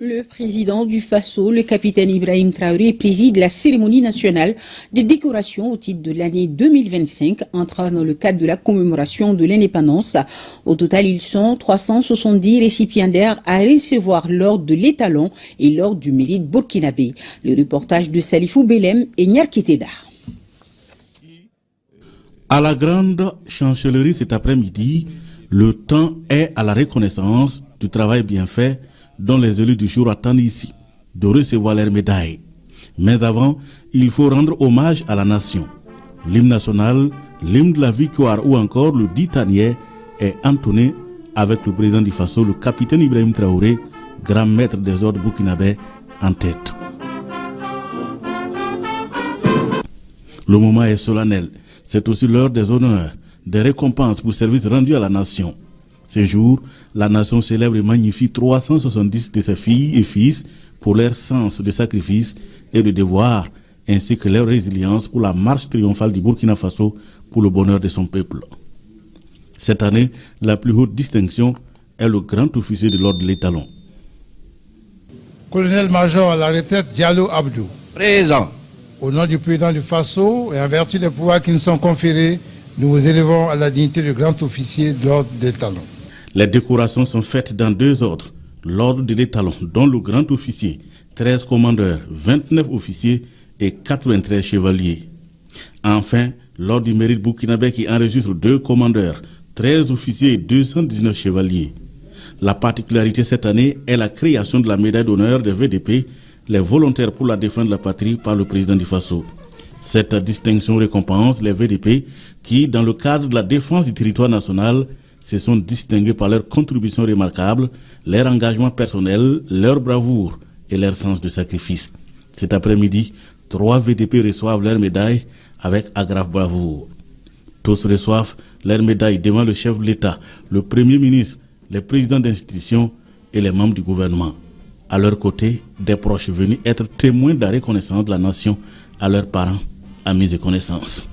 Le président du Faso, le capitaine Ibrahim Traoré, préside la cérémonie nationale de décoration au titre de l'année 2025, entrant dans le cadre de la commémoration de l'indépendance. Au total, ils sont 370 récipiendaires à recevoir l'ordre de l'étalon et l'ordre du mérite burkinabé. Le reportage de Salifou Belem et Nyarkiteda. À la grande chancellerie cet après-midi, le temps est à la reconnaissance du travail bien fait dont les élus du jour attendent ici, de recevoir leurs médailles. Mais avant, il faut rendre hommage à la nation. L'hymne national, l'hymne de la victoire ou encore le ditanier est entonné avec le président du Faso, le capitaine Ibrahim Traoré, grand maître des ordres burkinabés, en tête. Le moment est solennel. C'est aussi l'heure des honneurs, des récompenses pour services rendus à la nation. Ces jours, la nation célèbre et magnifie 370 de ses filles et fils pour leur sens de sacrifice et de devoir, ainsi que leur résilience pour la marche triomphale du Burkina Faso pour le bonheur de son peuple. Cette année, la plus haute distinction est le grand officier de l'ordre de l'étalon. Colonel-major à la retraite Diallo Abdou. Présent. Au nom du président du Faso et en vertu des pouvoirs qui nous sont conférés, nous vous élevons à la dignité de grand officier de l'ordre de l'étalon. Les décorations sont faites dans deux ordres. L'ordre de l'étalon, dont le grand officier, 13 commandeurs, 29 officiers et 93 chevaliers. Enfin, l'ordre du mérite burkinabé qui enregistre 2 commandeurs, 13 officiers et 219 chevaliers. La particularité cette année est la création de la médaille d'honneur des VDP, les volontaires pour la défense de la patrie par le président du Faso. Cette distinction récompense les VDP qui, dans le cadre de la défense du territoire national, se sont distingués par leurs contributions remarquables, leur engagement personnel, leur bravoure et leur sens de sacrifice. Cet après-midi, 3 VDP reçoivent leur médaille avec agrafe bravoure. Tous reçoivent leur médaille devant le chef de l'État, le Premier ministre, les présidents d'institutions et les membres du gouvernement. À leur côté, des proches venus être témoins de la reconnaissance de la nation à leurs parents, amis et connaissances.